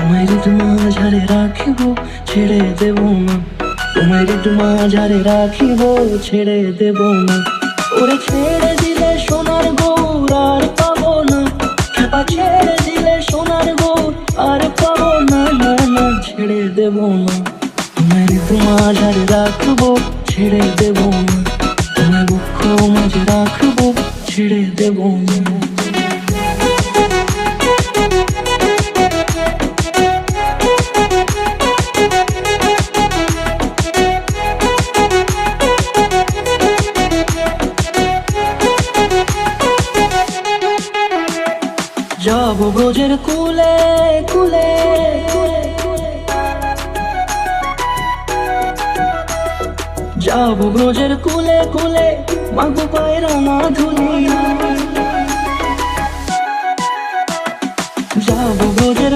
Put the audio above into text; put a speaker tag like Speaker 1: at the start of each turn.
Speaker 1: তোমায় মাঝারে রাখিব, ছেড়ে দেব না। তোমায় মাঝারে রাখিব, ছেড়ে দেব না। ওরে ছেড়ে দিলে সোনার গৌর আর পাবো না, খেপা ছেড়ে দিলে সোনার গৌর আর পাবো না। না না, ছেড়ে দেব না। তোমায় মাঝারে রাখবো, ছেড়ে দেব না। তোমায় বুক মাঝে রাখবো, ছেড়ে দেব না। যাব ব্রজের কুলে কুলে, যাব ব্রজের কুলে কুলে, মাগো পায়রা না ধুলি।